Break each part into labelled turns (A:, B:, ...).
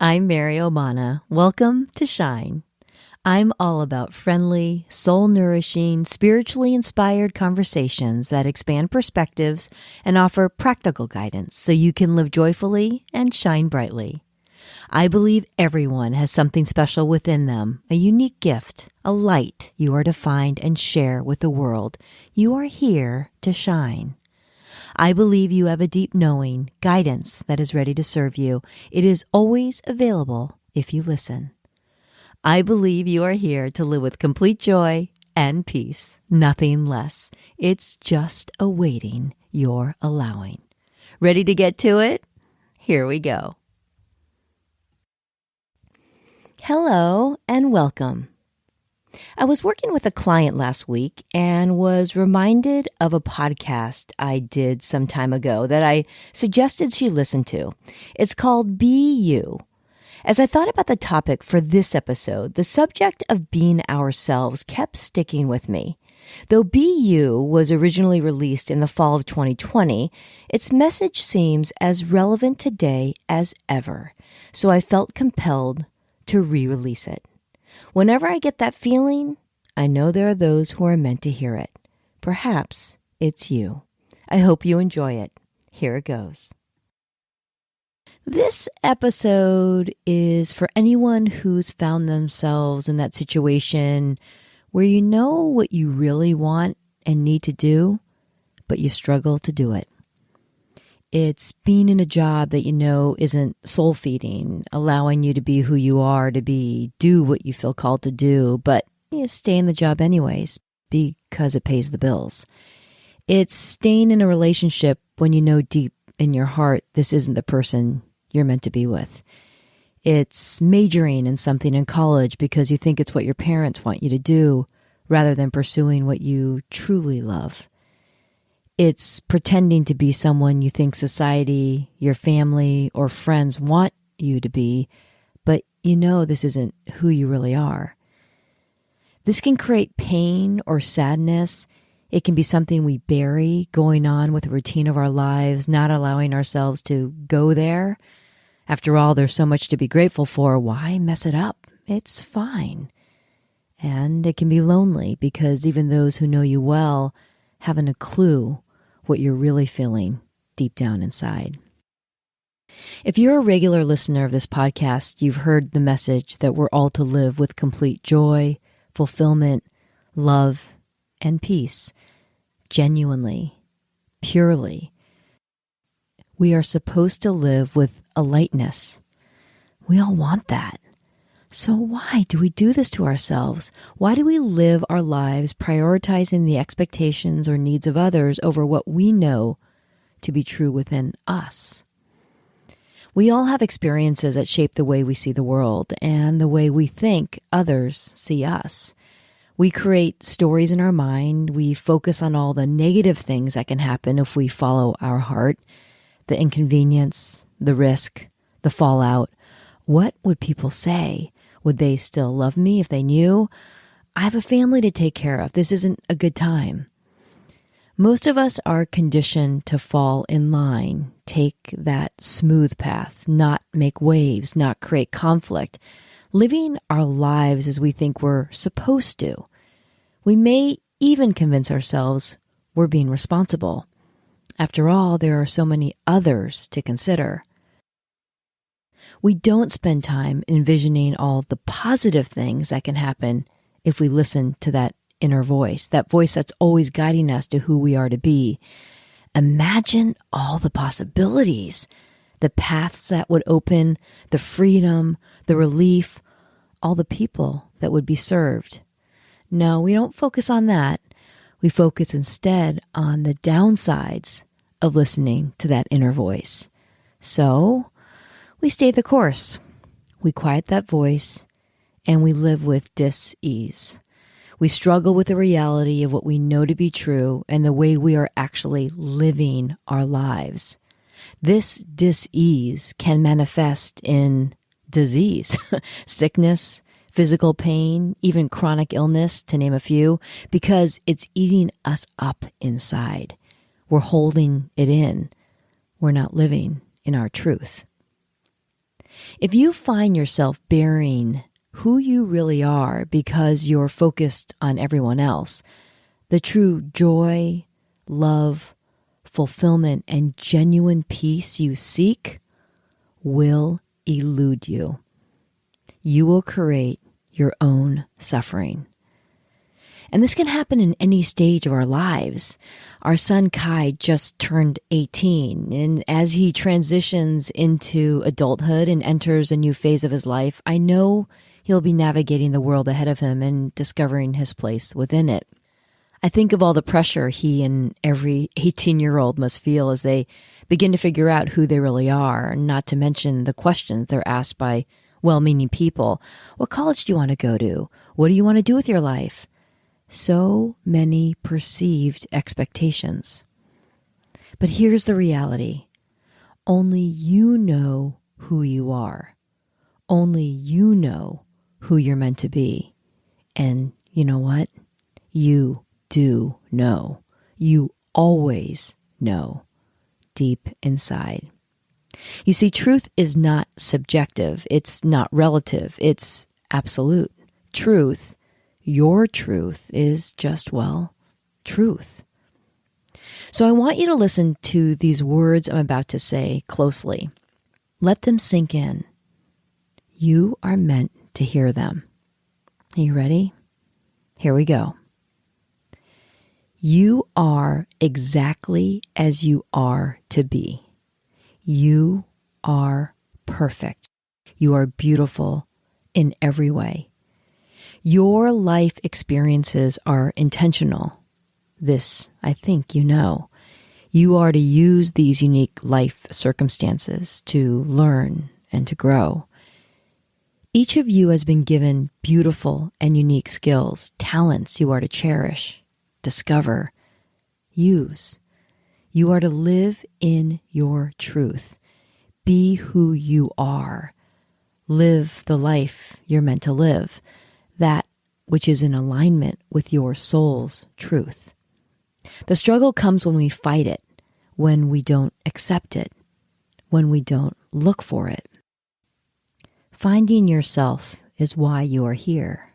A: I'm Mary Obana. Welcome to Shine. I'm all about friendly, soul-nourishing, spiritually inspired conversations that expand perspectives and offer practical guidance so you can live joyfully and shine brightly. I believe everyone has something special within them, a unique gift, a light you are to find and share with the world. You are here to shine. I believe you have a deep knowing, guidance that is ready to serve you. It is always available if you listen. I believe you are here to live with complete joy and peace, nothing less. It's just awaiting your allowing. Ready to get to it? Here we go. Hello and welcome. I was working with a client last week and was reminded of a podcast I did some time ago that I suggested she listen to. It's called Be You. As I thought about the topic for this episode, the subject of being ourselves kept sticking with me. Though Be You was originally released in the fall of 2020, its message seems as relevant today as ever, so I felt compelled to re-release it. Whenever I get that feeling, I know there are those who are meant to hear it. Perhaps it's you. I hope you enjoy it. Here it goes. This episode is for anyone who's found themselves in that situation where you know what you really want and need to do, but you struggle to do it. It's being in a job that you know isn't soul-feeding, allowing you to be who you are to be, do what you feel called to do, but you stay in the job anyways because it pays the bills. It's staying in a relationship when you know deep in your heart this isn't the person you're meant to be with. It's majoring in something in college because you think it's what your parents want you to do rather than pursuing what you truly love. It's pretending to be someone you think society, your family, or friends want you to be, but you know this isn't who you really are. This can create pain or sadness. It can be something we bury, going on with the routine of our lives, not allowing ourselves to go there. After all, there's so much to be grateful for. Why mess it up? It's fine. And it can be lonely because even those who know you well haven't a clue what you're really feeling deep down inside. If you're a regular listener of this podcast, you've heard the message that we're all to live with complete joy, fulfillment, love, and peace. Genuinely, purely. We are supposed to live with a lightness. We all want that. So why do we do this to ourselves? Why do we live our lives prioritizing the expectations or needs of others over what we know to be true within us? We all have experiences that shape the way we see the world and the way we think others see us. We create stories in our mind. We focus on all the negative things that can happen if we follow our heart, the inconvenience, the risk, the fallout. What would people say? Would they still love me if they knew? I have a family to take care of. This isn't a good time. Most of us are conditioned to fall in line, take that smooth path, not make waves, not create conflict, living our lives as we think we're supposed to. We may even convince ourselves we're being responsible. After all, there are so many others to consider. We don't spend time envisioning all the positive things that can happen if we listen to that inner voice, that voice that's always guiding us to who we are to be. Imagine all the possibilities, the paths that would open, the freedom, the relief, all the people that would be served. No, we don't focus on that. We focus instead on the downsides of listening to that inner voice. So we stay the course. We quiet that voice and we live with dis-ease. We struggle with the reality of what we know to be true and the way we are actually living our lives. This dis-ease can manifest in disease, sickness, physical pain, even chronic illness, to name a few, because it's eating us up inside. We're holding it in. We're not living in our truth. If you find yourself bearing who you really are because you're focused on everyone else, the true joy, love, fulfillment, and genuine peace you seek will elude you. You will create your own suffering. And this can happen in any stage of our lives. Our son Kai just turned 18, and as he transitions into adulthood and enters a new phase of his life, I know he'll be navigating the world ahead of him and discovering his place within it. I think of all the pressure he and every 18-year-old must feel as they begin to figure out who they really are, not to mention the questions they're asked by well-meaning people. What college do you want to go to? What do you want to do with your life? So many perceived expectations. But here's the reality. Only you know who you are. Only you know who you're meant to be. And you know what? You do know. You always know deep inside. You see, truth is not subjective. It's not relative. It's absolute. Truth, your truth, is just, well, truth. So I want you to listen to these words I'm about to say closely. Let them sink in. You are meant to hear them. Are you ready? Here we go. You are exactly as you are to be. You are perfect. You are beautiful in every way. Your life experiences are intentional. This, I think you know. You are to use these unique life circumstances to learn and to grow. Each of you has been given beautiful and unique skills, talents you are to cherish, discover, use. You are to live in your truth. Be who you are. Live the life you're meant to live, that which is in alignment with your soul's truth. The struggle comes when we fight it, when we don't accept it, when we don't look for it. Finding yourself is why you are here.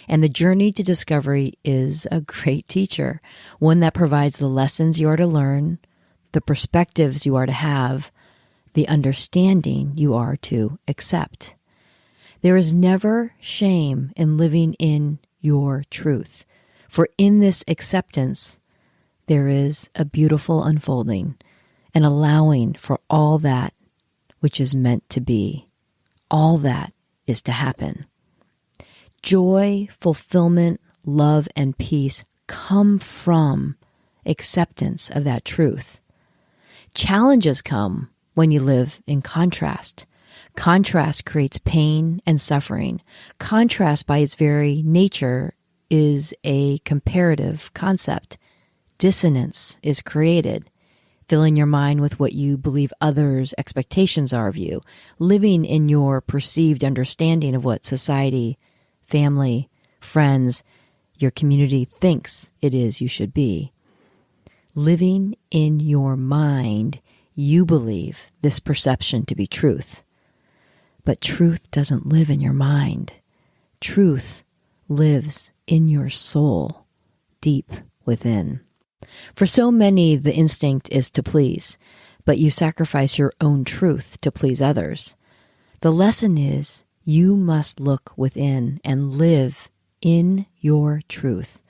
A: And the journey to discovery is a great teacher, one that provides the lessons you are to learn, the perspectives you are to have, the understanding you are to accept. There is never shame in living in your truth, for in this acceptance, there is a beautiful unfolding and allowing for all that which is meant to be. All that is to happen. Joy, fulfillment, love, and peace come from acceptance of that truth. Challenges come when you live in contrast. Contrast creates pain and suffering. Contrast, by its very nature, is a comparative concept. Dissonance is created, filling your mind with what you believe others' expectations are of you, living in your perceived understanding of what society, family, friends, your community thinks it is you should be. Living in your mind, you believe this perception to be truth. But truth doesn't live in your mind. Truth lives in your soul, deep within. For so many, the instinct is to please, but you sacrifice your own truth to please others. The lesson is you must look within and live in your truth.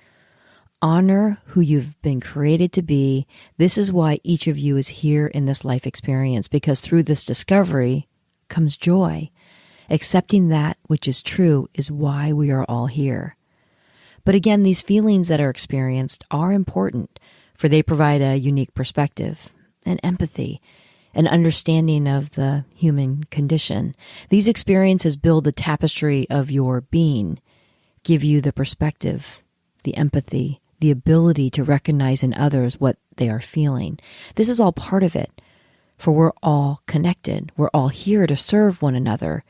A: Honor who you've been created to be. This is why each of you is here in this life experience, because through this discovery comes joy. Accepting that which is true is why we are all here. But again, these feelings that are experienced are important, for they provide a unique perspective and empathy, an understanding of the human condition. These experiences build the tapestry of your being, give you the perspective, the empathy, the ability to recognize in others what they are feeling. This is all part of it, for we're all connected. We're all here to serve one another.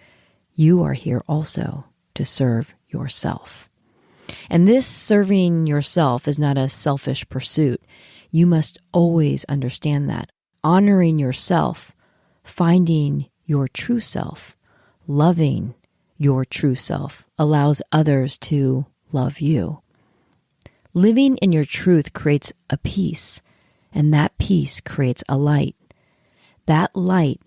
A: You are here also to serve yourself. And this serving yourself is not a selfish pursuit. You must always understand that. Honoring yourself, finding your true self, loving your true self, allows others to love you. Living in your truth creates a peace, and that peace creates a light. That light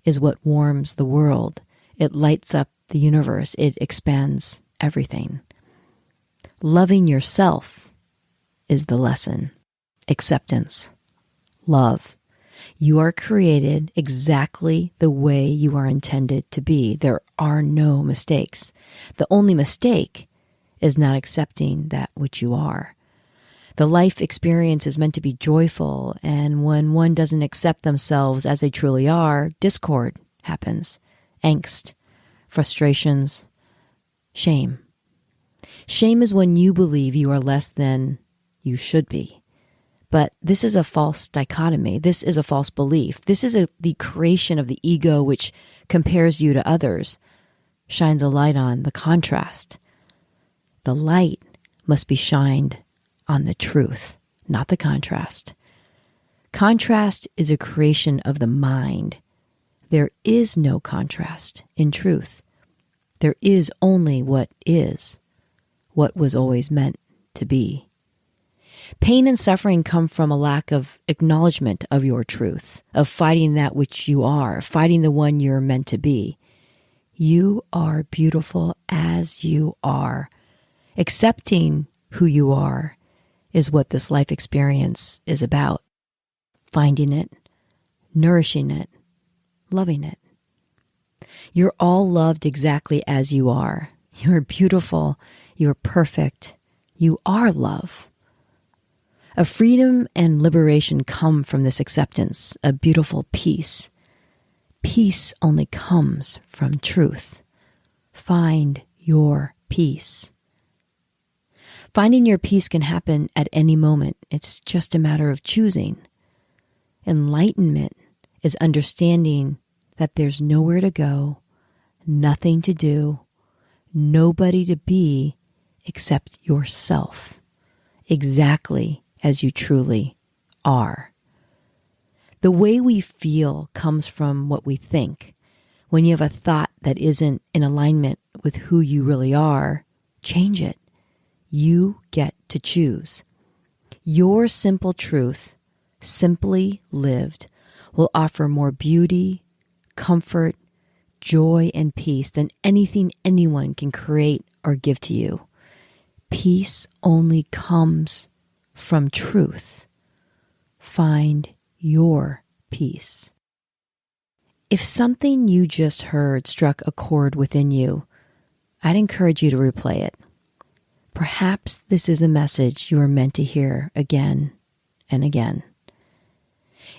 A: is what warms the world. It lights up the universe. It expands everything. Loving yourself is the lesson. Acceptance. Love. You are created exactly the way you are intended to be. There are no mistakes. The only mistake is not accepting that which you are. The life experience is meant to be joyful, and when one doesn't accept themselves as they truly are, discord happens, angst, frustrations, shame. Shame is when you believe you are less than you should be. But this is a false dichotomy. This is a false belief. This is the creation of the ego, which compares you to others, shines a light on the contrast. The light must be shined on the truth, not the contrast. Contrast is a creation of the mind. There is no contrast in truth. There is only what is, what was always meant to be. Pain and suffering come from a lack of acknowledgement of your truth, of fighting that which you are, fighting the one you're meant to be. You are beautiful as you are. Accepting who you are is what this life experience is about. Finding it, nourishing it, loving it. You're all loved exactly as you are. You're beautiful. You're perfect. You are love. A freedom and liberation come from this acceptance, a beautiful peace. Peace only comes from truth. Find your peace. Finding your peace can happen at any moment. It's just a matter of choosing. Enlightenment is understanding that there's nowhere to go, nothing to do, nobody to be except yourself, exactly as you truly are. The way we feel comes from what we think. When you have a thought that isn't in alignment with who you really are, change it. You get to choose. Your simple truth, simply lived, will offer more beauty, comfort, joy, and peace than anything anyone can create or give to you. Peace only comes from truth. Find your peace. If something you just heard struck a chord within you, I'd encourage you to replay it. Perhaps this is a message you are meant to hear again and again.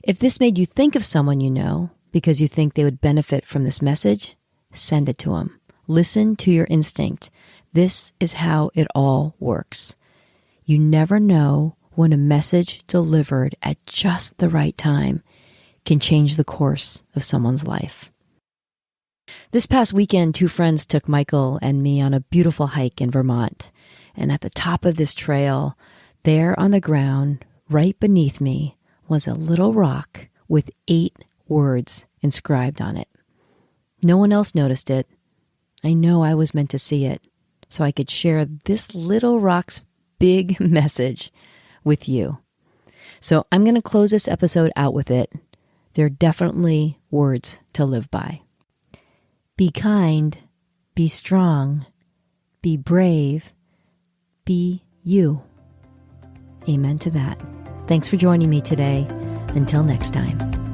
A: If this made you think of someone you know because you think they would benefit from this message, send it to them. Listen to your instinct. This is how it all works. You never know when a message delivered at just the right time can change the course of someone's life. This past weekend, 2 friends took Michael and me on a beautiful hike in Vermont. And at the top of this trail, there on the ground, right beneath me, was a little rock with 8 words inscribed on it. No one else noticed it. I know I was meant to see it, so I could share this little rock's big message with you. So I'm going to close this episode out with it. They're definitely words to live by. Be kind, be strong, be brave, be you. Amen to that. Thanks for joining me today. Until next time.